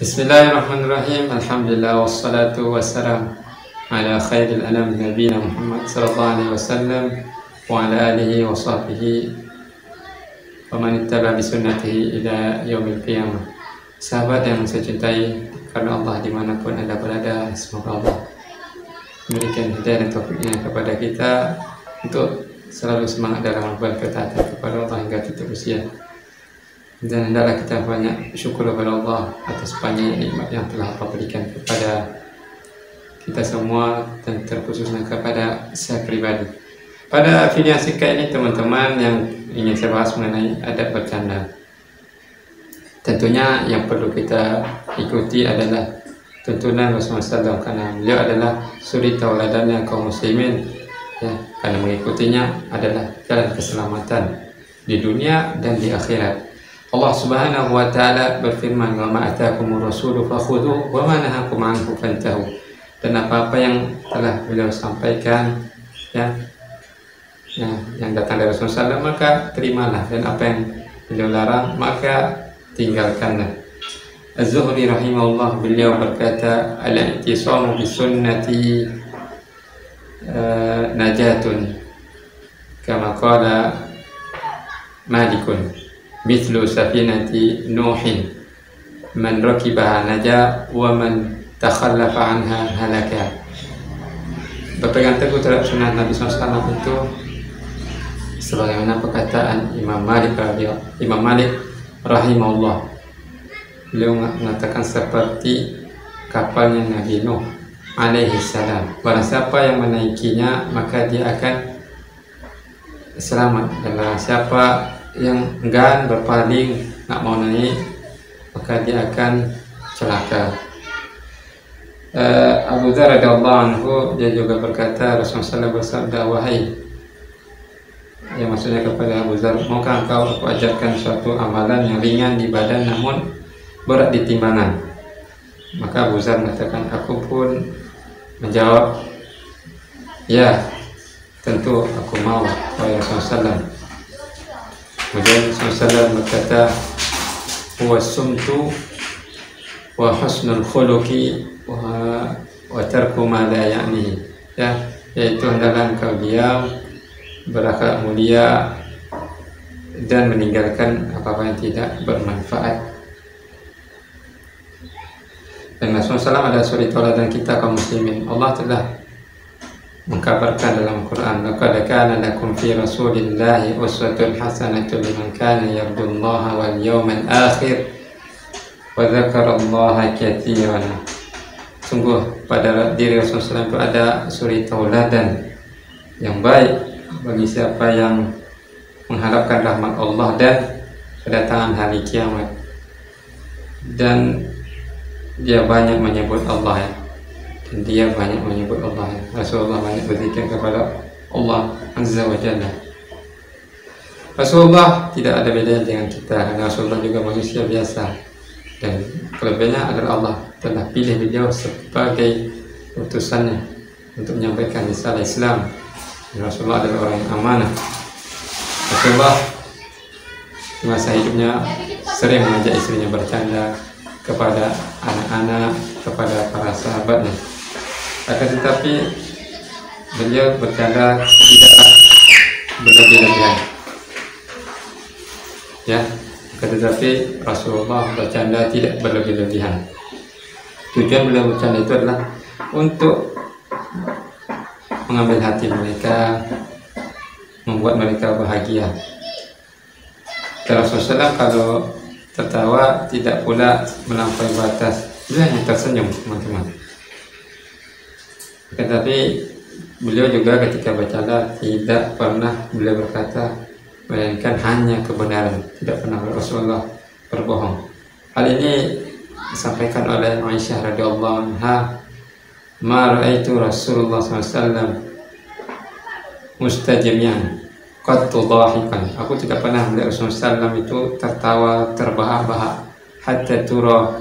Bismillahirrahmanirrahim. Alhamdulillah wassalatu wassalam ala khairil anam nabiyina Muhammad sallallahu alaihi wasallam wa ala alihi wa sahbihi wa man ittaba bi sunnatihi ila yaumil qiyamah. Sahabat yang saya cintai karena Allah dimanapun Anda berada, semoga Allah memberikan hidayah dan taufiknya kepada kita untuk selalu semangat dalam beramal ketaatan kepada Allah hingga tutup usia. Dan hendaklah kita banyak syukur kepada Allah atas banyak nikmat yang telah Allah berikan kepada kita semua dan terkhususnya kepada saya pribadi. Pada video yang singkat ini teman-teman, yang ingin saya bahas mengenai adab bercanda. Tentunya yang perlu kita ikuti adalah tuntunan Rasulullah SAW, karena beliau adalah suri tauladannya kaum muslimin, ya, karena mengikutinya adalah jalan keselamatan di dunia dan di akhirat. Allah Subhanahu wa taala berfirman, "Wa ma ataakumur rasulu fakhudhuhu wa ma nahakum anhu fantahu." Dan apa-apa yang telah beliau sampaikan, yang datang dari Rasulullah SAW, maka terimalah, dan apa yang beliau larang maka tinggalkanlah. Az-Zuhri rahimahullah, beliau berkata, "Al-i'tisamu bi sunnati najatun, kama qala Malikun, mithlu safinati Nuhin, man rakibaha naja wa man takhallafa anha halaka." Berpegang teguh terhadap sunnah Nabi SAW itu sebagaimana perkataan Imam Malik rahimahullah. Beliau mengatakan seperti kapalnya Nabi Nuh alaihi salam. Barang siapa yang menaikinya maka dia akan selamat, dan barang siapa yang enggan berpaling nak mau naik maka dia akan celaka. Abu Dzar radhiyallahu anhu, dia juga berkata, Rasulullah SAW bersabda, "Wahai," yang maksudnya kepada Abu Dzar, "maukah engkau aku ajarkan suatu amalan yang ringan di badan namun berat di timbangan?" Maka Abu Dzar mengatakan, "Aku pun menjawab, ya, tentu aku mau, wahai Rasulullah SAW." Kemudian Rasulullah berkata, "Huwa sumtu wa husnul khuluqi wa tarku ma la ya'ni." Ya, yaitu hendaklah engkau diam, berakhlak mulia, dan meninggalkan apa-apa yang tidak bermanfaat. Dan Rasulullah SAW adalah suri tauladan kita kaum muslimin. Allah telah mengkabarkan dalam Quran, "Laqad kana lakum fi Rasulillahi uswatun hasanatun liman kana yarjullaha wal yawmal akhir wa dzakarallaha katsiran." Sungguh pada diri Rasulullah SAW itu ada suri tauladan yang baik bagi siapa yang mengharapkan rahmat Allah dan kedatangan hari kiamat, dan dia banyak menyebut Allah, ya. Dan dia banyak menyebut Allah, ya. Rasulullah banyak berzikir kepada Allah Azza wa Jalla. Rasulullah tidak ada bedanya dengan kita, karena Rasulullah juga manusia biasa, dan kelebihannya adalah Allah telah pilih beliau sebagai utusannya untuk menyampaikan risalah Islam. Dan Rasulullah adalah orang yang amanah. Rasulullah di masa hidupnya sering mengajak istrinya bercanda, kepada anak-anak, kepada para sahabatnya. Akan tetapi beliau bercanda tidaklah berlebih-lebihan, ya. Akan tetapi Rasulullah bercanda tidak berlebih-lebihan. Tujuan beliau bercanda itu adalah untuk mengambil hati mereka, membuat mereka bahagia. Dan Rasulullah kalau tertawa tidak pula melampaui batas, beliau hanya tersenyum, teman-teman. Tetapi beliau juga ketika bercanda tidak pernah beliau berkata melainkan hanya kebenaran, tidak pernah Rasulullah berbohong. Hal ini disampaikan oleh Aisyah radhiyallahu anha, "Ma ra'aitu Rasulullah SAW mustajmian qattu dhahikan." Aku tidak pernah melihat Rasulullah SAW itu tertawa terbahak-bahak, hatta tura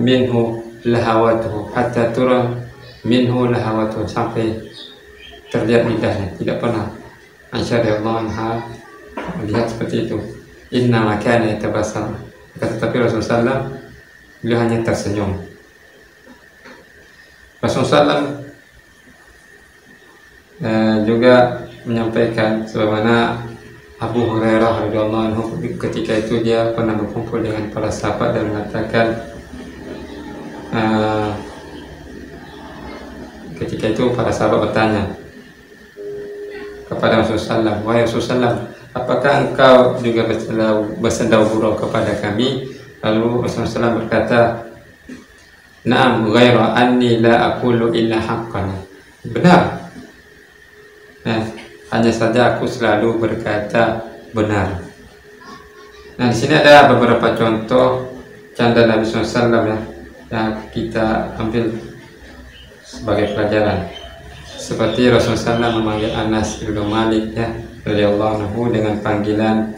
minhu lahawatuhu, hatta tura minhu lahawatuhu, sampai terlihat lidahnya. Tidak pernah Aisyah radhiyallahu anha melihat seperti itu. "Inna ma kana yatabassam." Tetapi Rasulullah SAW beliau hanya tersenyum. Rasulullah SAW juga menyampaikan sebagaimana Abu Hurairah radhiyallahu anhu ketika itu dia pernah berkumpul dengan para sahabat dan mengatakan ketika itu para sahabat bertanya kepada Rasulullah SAW, wahai Rasulullah, apakah engkau juga bersendau gurau kepada kami? Lalu Rasulullah SAW berkata, na'am ghaira anni la aqulu illa haqqan. Benar. Nah, hanya saja aku selalu berkata benar. Nah, di sini ada beberapa contoh canda Nabi SAW ya, yang kita ambil sebagai pelajaran. Seperti Rasulullah SAW memanggil Anas bin Malik ya, radhiyallahu anhu dengan panggilan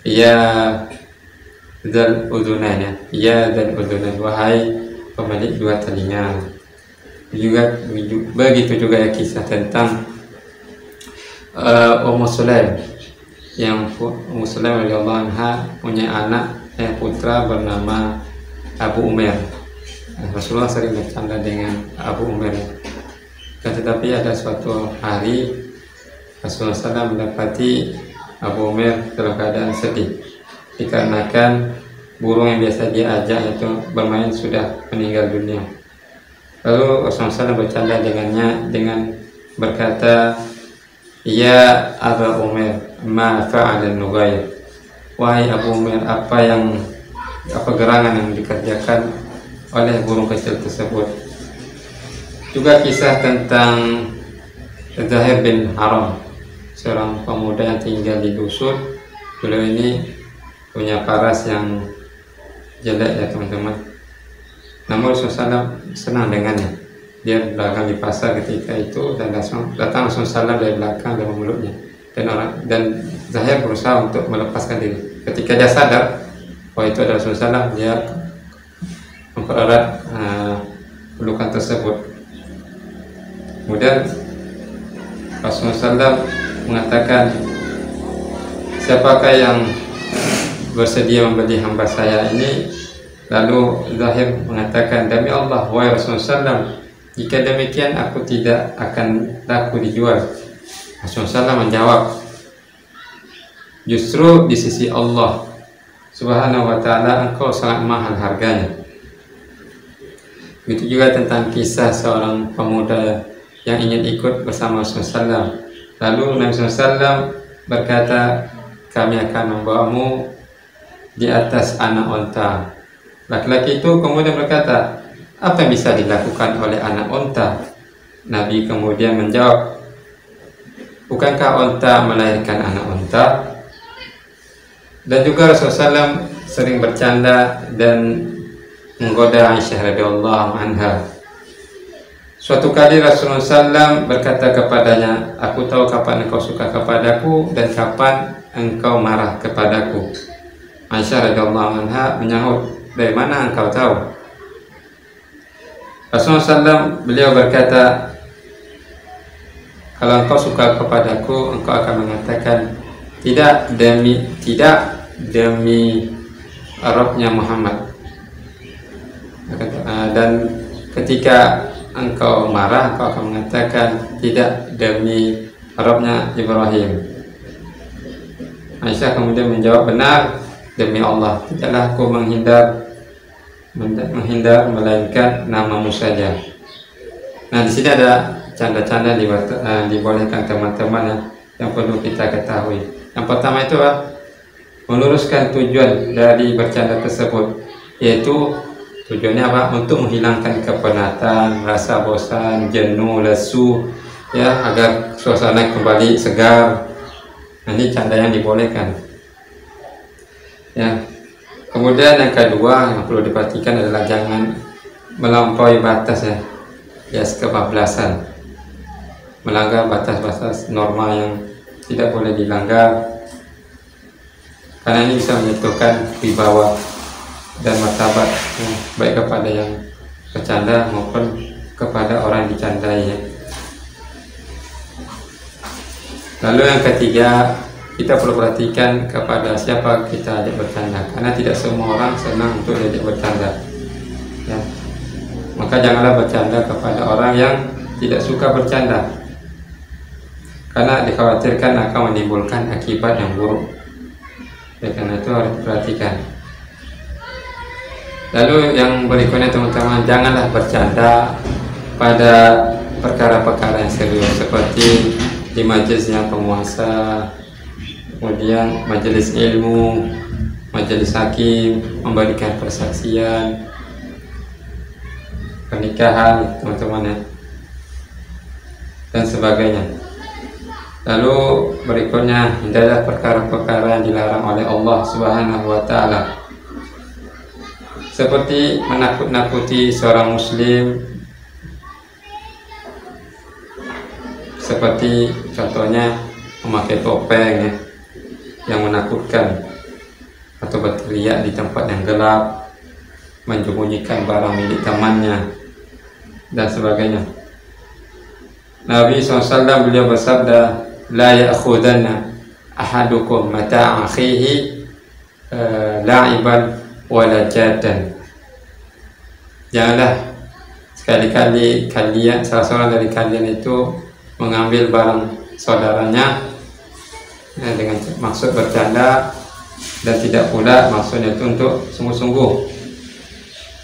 ya Dzal Udhunain ya, ya Dzal Udhunain, wahai pemilik dua telinga. Juga begitu juga ya kisah tentang Ummu Sulaim, yang Ummu Sulaim radhiyallahu anha punya anak putra bernama Abu Umair. Rasulullah sering bercanda dengan Abu Umair. Tetapi ada suatu hari Rasulullah SAW mendapati Abu Umair dalam keadaan sedih dikarenakan burung yang biasa dia ajak itu bermain sudah meninggal dunia. Lalu Rasulullah SAW bercanda dengannya dengan berkata, ya Abu Umair, ma fa'ala nughayr. Wahai Abu Umair, apa gerangan yang dikerjakan oleh burung kecil tersebut. Juga kisah tentang Zahir bin Haram, seorang pemuda yang tinggal di dusun. Beliau ini punya paras yang jelek ya teman-teman. Namun Rasulullah senang dengannya. Dia berdagang di pasar ketika itu dan datang Rasulullah dari belakang dan memeluknya. Dan Zahir berusaha untuk melepaskan diri. Ketika dia sadar bahwa itu adalah Rasulullah, dia mempererat pelukan tersebut. Kemudian Rasulullah mengatakan, siapakah yang bersedia membeli hamba saya ini? Lalu Zahir mengatakan, demi Allah, wahai Rasulullah, jika demikian aku tidak akan laku dijual. Rasulullah menjawab, justru di sisi Allah Subhanahu wa ta'ala engkau sangat mahal harganya. Begitu juga tentang kisah seorang pemuda yang ingin ikut bersama Rasulullah. Lalu Nabi SAW berkata, kami akan membawamu di atas anak unta. Laki-laki itu kemudian berkata, apa yang bisa dilakukan oleh anak unta? Nabi kemudian menjawab, bukankah unta melahirkan anak unta? Dan juga Rasulullah SAW sering bercanda dan menggoda Aisyah radhiyallahu anha. Suatu kali Rasulullah SAW berkata kepadanya, aku tahu kapan engkau suka kepadaku dan kapan engkau marah kepadaku. Aisyah radhiyallahu anha menyahut, dari mana engkau tahu? Rasulullah SAW beliau berkata, kalau engkau suka kepadaku, engkau akan mengatakan tidak demi Rabbnya Muhammad. Dan ketika engkau marah, engkau akan mengatakan tidak demi Rabbnya Ibrahim. Aisyah kemudian menjawab, benar demi Allah, tidaklah aku menghindar melainkan namamu saja. Nah, di sini ada canda-canda dibolehkan teman-teman yang perlu kita ketahui. Yang pertama itu meluruskan tujuan dari bercanda tersebut, yaitu tujuannya apa? Untuk menghilangkan kepenatan, rasa bosan, jenuh, lesu, ya, agar suasana kembali segar. Nah, ini canda yang dibolehkan. Ya. Kemudian yang kedua yang perlu diperhatikan adalah jangan melampaui batas ya, kebablasan, melanggar batas-batas norma yang tidak boleh dilanggar, karena ini bisa menjatuhkan wibawa dan martabat baik kepada yang bercanda maupun kepada orang yang dicandai ya. Lalu yang ketiga kita perlu perhatikan kepada siapa kita ajak bercanda, karena tidak semua orang senang untuk diajak bercanda. Ya. Maka janganlah bercanda kepada orang yang tidak suka bercanda, karena dikhawatirkan akan menimbulkan akibat yang buruk. Ya, karena itu harus diperhatikan. Lalu yang berikutnya teman-teman, janganlah bercanda pada perkara-perkara yang serius, seperti di majelisnya penguasa, kemudian majelis ilmu, majelis hakim, memberikan persaksian, pernikahan, teman-teman ya, dan sebagainya. Lalu berikutnya, hindarilah perkara-perkara yang dilarang oleh Allah Subhanahu wa Ta'ala, seperti menakut-nakuti seorang muslim, seperti contohnya memakai topeng ya, yang menakutkan, atau berteriak di tempat yang gelap, menyembunyikan barang milik temannya, dan sebagainya. Nabi SAW beliau bersabda, la ya'khudanna ahadukum mata'a akhihi la'iban wala jadan. Janganlah sekali-kali kalian, salah seorang dari kalian itu mengambil barang saudaranya dengan maksud bercanda, dan tidak pula maksudnya itu untuk sungguh-sungguh.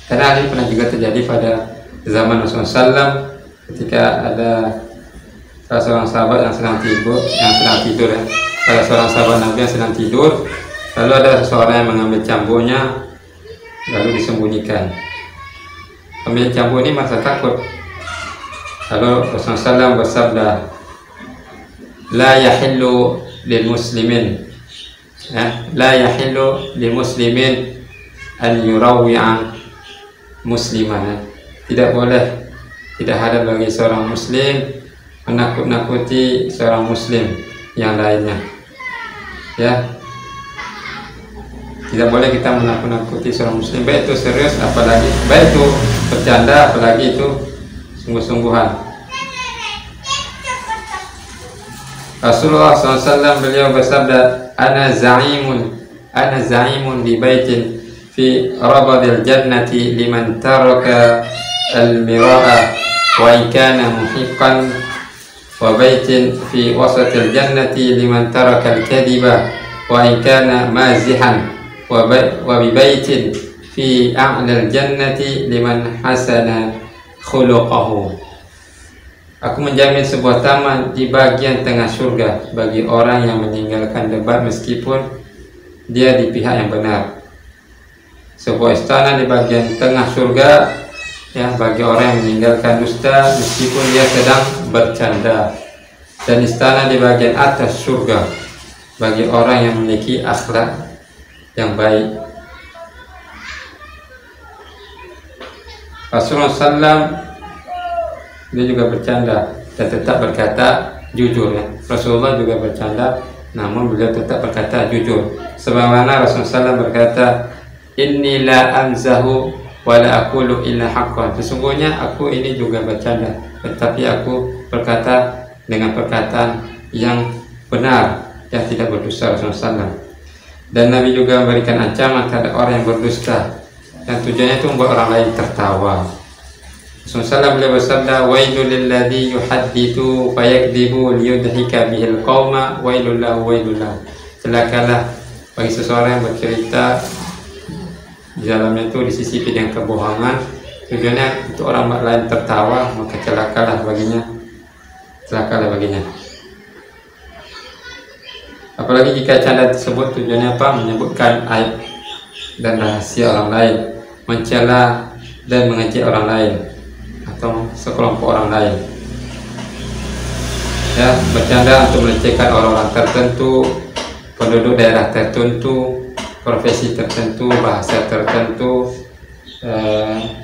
Karena ini pernah juga terjadi pada zaman Rasulullah SAW, ketika ada salah seorang sahabat yang sedang tidur ya. Salah seorang sahabat Nabi yang sedang tidur, lalu ada seseorang yang mengambil cambuknya lalu disembunyikan. Pemilik cambuk ini merasa takut. Lalu Rasulullah SAW bersabda, la yahillu lil muslimin, la yahillu lil muslimin an yurawwi'a musliman. Tidak boleh, tidak halal bagi seorang muslim menakut-nakuti seorang muslim yang lainnya. Ya, tidak boleh kita menakut-nakuti seorang muslim, baik itu serius, apalagi baik itu bercanda, apalagi itu sungguh-sungguhan. Rasulullah SAW beliau bersabda, ana za'imun di baitin fi rabadil jannati liman taraka al-mira'a wa in kana muhiqqan, wa baitin fi wasatil jannati liman taraka al-kadhiba wa in kana mazihan, wa bi baitin fi a'lal jannati liman hasana khuluquhu. Aku menjamin sebuah taman di bagian tengah surga bagi orang yang meninggalkan debat meskipun dia di pihak yang benar. Sebuah istana di bagian tengah surga ya bagi orang yang meninggalkan dusta meskipun dia sedang bercanda, dan istana di bagian atas surga bagi orang yang memiliki akhlak yang baik. Rasulullah SAW dia juga bercanda dan tetap berkata jujur ya. Rasulullah juga bercanda namun beliau tetap berkata jujur. Sebagaimana Rasulullah SAW berkata, inni la amzahu wa la aqulu illa haqqan. Sesungguhnya aku ini juga bercanda, tetapi aku berkata dengan perkataan yang benar, yang tidak berdusta. Rasulullah SAW. Dan Nabi juga memberikan ancaman terhadap orang yang berdusta, dan tujuannya itu membuat orang lain tertawa. Rasulullah beliau bersabda, wailul lilladzi yuhaddithu fayakdzibu liyudhika bihil qauma wailul lahu wailul lahu. Celakalah bagi seseorang yang bercerita di dalamnya itu disisipi dengan kebohongan, tujuannya untuk orang lain tertawa, maka celakalah baginya, celakalah baginya. Apalagi jika canda tersebut tujuannya apa? Menyebutkan aib dan rahasia orang lain, mencela dan mengejek orang lain atau sekelompok orang lain. Ya, bercanda untuk melecehkan orang-orang tertentu, penduduk daerah tertentu, profesi tertentu, bahasa tertentu,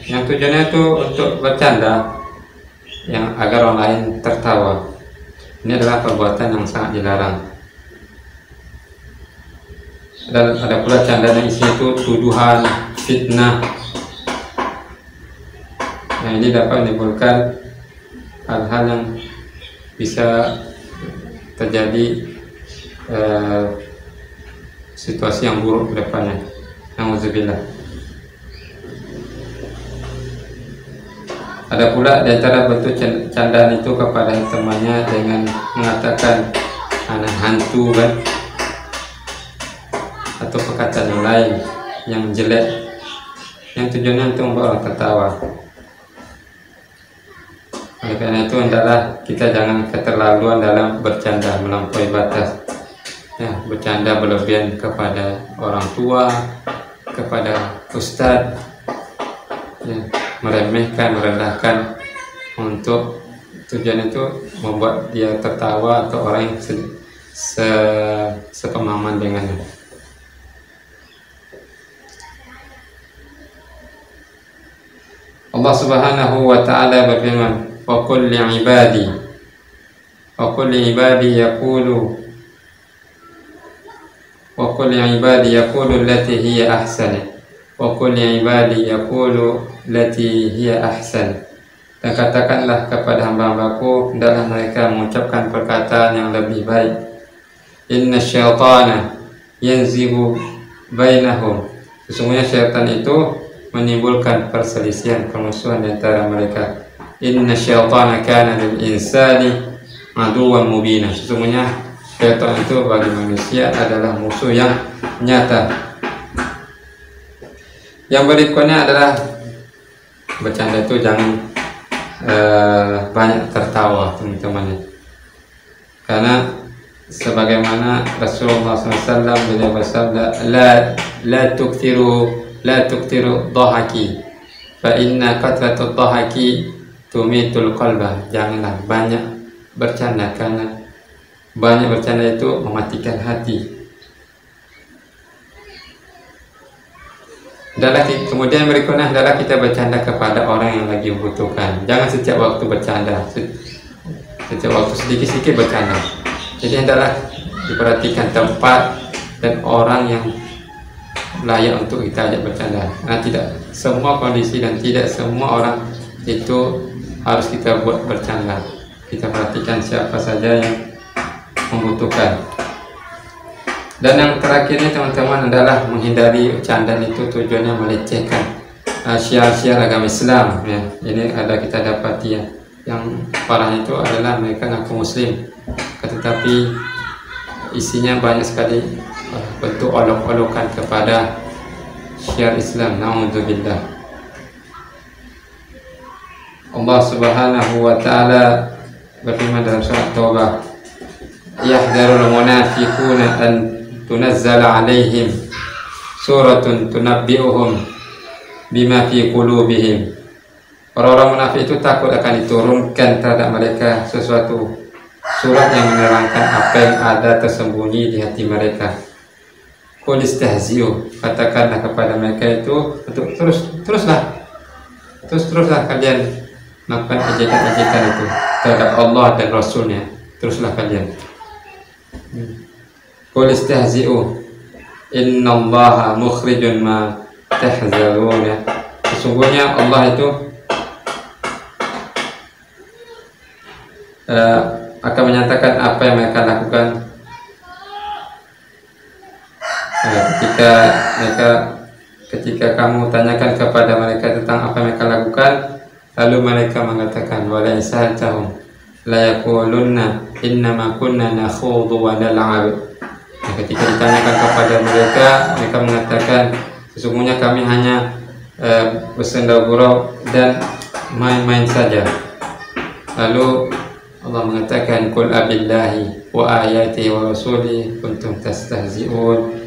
yang tujuannya itu untuk bercanda yang agar orang lain tertawa. Ini adalah perbuatan yang sangat dilarang. Dan ada pula canda yang isinya itu tuduhan, fitnah. Nah, ini dapat menimbulkan hal-hal yang bisa terjadi situasi yang buruk ke depannya. Nauzubillah. Ada pula di antara bentuk candaan itu kepada temannya dengan mengatakan anak hantu kan, atau perkataan yang lain yang jelek, yang tujuannya untuk membuat orang tertawa. Oleh karena itu adalah kita jangan keterlaluan dalam bercanda melampaui batas, ya, bercanda berlebihan kepada orang tua, kepada ustadz, ya, meremehkan, merendahkan, untuk tujuan itu membuat dia tertawa atau orang yang sepemahaman dengannya. Allah Subhanahu wa ta'ala berfirman, wa qul li ibadi yaqulu allati hiya ahsan, wa qul li ibadi yaqulu allati hiya ahsan. Dan katakanlah kepada hamba-hambaku, hendaklah mereka mengucapkan perkataan yang lebih baik. Inna syaitana yanzigu bainahum, sesungguhnya syaitan itu menimbulkan perselisihan, permusuhan di antara mereka. Inna syaitana kana lil insani aduwwan mubina, sesungguhnya syaitan itu bagi manusia adalah musuh yang nyata. Yang berikutnya adalah bercanda itu jangan banyak tertawa teman-teman, karena sebagaimana Rasulullah SAW beliau bersabda, la tukthiru dhahaki fa inna kathratu dhahaki tumitul qalba. Janganlah banyak bercanda, karena banyak bercanda itu mematikan hati. Kemudian berikutnya adalah kita bercanda kepada orang yang lagi membutuhkan. Jangan setiap waktu bercanda, setiap waktu sedikit-sedikit bercanda. Jadi adalah diperhatikan tempat dan orang yang layak untuk kita ajak bercanda. Karena tidak semua kondisi dan tidak semua orang itu harus kita buat bercanda. Kita perhatikan siapa saja yang membutuhkan. Dan yang terakhir ini teman-teman adalah menghindari candaan itu tujuannya melecehkan syiar-syiar agama Islam, ya. Ini ada kita dapati, ya. Yang parah itu adalah mereka ngaku muslim, tetapi isinya banyak sekali bentuk olok-olokan kepada syiar Islam. Na'udzubillah. Allah Subhanahu wa ta'ala berfirman dalam surat Taubah, yahdharul munafiquna an tunazzala alaihim suratun tunabbi'uhum bima fi qulubihim. Orang-orang munafik itu takut akan diturunkan terhadap mereka sesuatu surat yang menerangkan apa yang ada tersembunyi di hati mereka. Qul istahzi'u, katakanlah kepada mereka itu untuk teruslah kalian melakukan ejekan-ejekan itu terhadap Allah dan Rasulnya. Teruslah kalian. Qul istahzi'u innallaha mukhrijun ma tahzaruna, sesungguhnya Allah itu akan menyatakan apa yang mereka lakukan ketika kamu tanyakan kepada mereka tentang apa yang mereka lakukan, lalu mereka mengatakan wala sa'altahum la yaqulunna innama kunna nakhudhu wa nal'ab. Ketika ditanyakan kepada mereka, mereka mengatakan sesungguhnya kami hanya bersenda gurau dan main-main saja. Lalu Allah mengatakan qul abillahi wa ayatihi wa rasulihi kuntum tastahzi'un.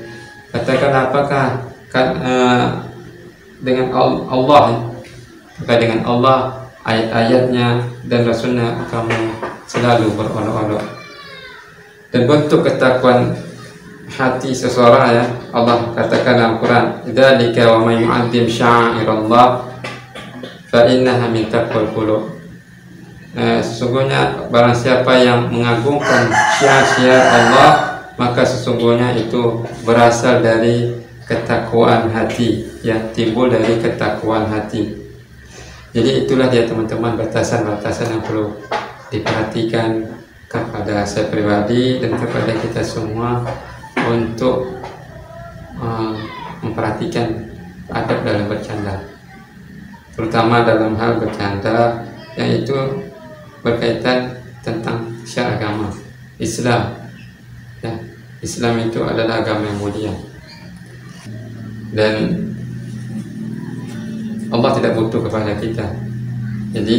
Katakan apakah dengan Allah, dengan Allah, ayat-ayatnya dan Rasulnya kamu selalu berolok-olok. Dan bentuk ketakwaan hati seseorang, ya, Allah katakan dalam Quran, dzalika wa may yu'azzim sya'airallah fa innaha min taqwal qulub. Sesungguhnya barang siapa yang mengagungkan syiar-syiar Allah, maka sesungguhnya itu berasal dari ketakwaan hati, ya, timbul dari ketakwaan hati. Jadi itulah dia teman-teman batasan-batasan yang perlu diperhatikan kepada saya pribadi dan kepada kita semua untuk memperhatikan adab dalam bercanda, terutama dalam hal bercanda yang itu berkaitan tentang syiar agama Islam. Ya, Islam itu adalah agama yang mulia dan Allah tidak butuh kepada kita. Jadi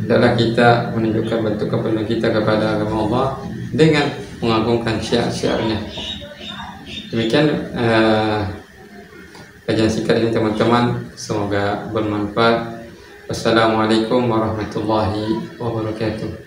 adalah kita menunjukkan bentuk kepedulian kita kepada agama Allah dengan mengagungkan syiar-syiarnya. Demikian kajian singkat ini teman-teman, semoga bermanfaat. Wassalamualaikum warahmatullahi wabarakatuh.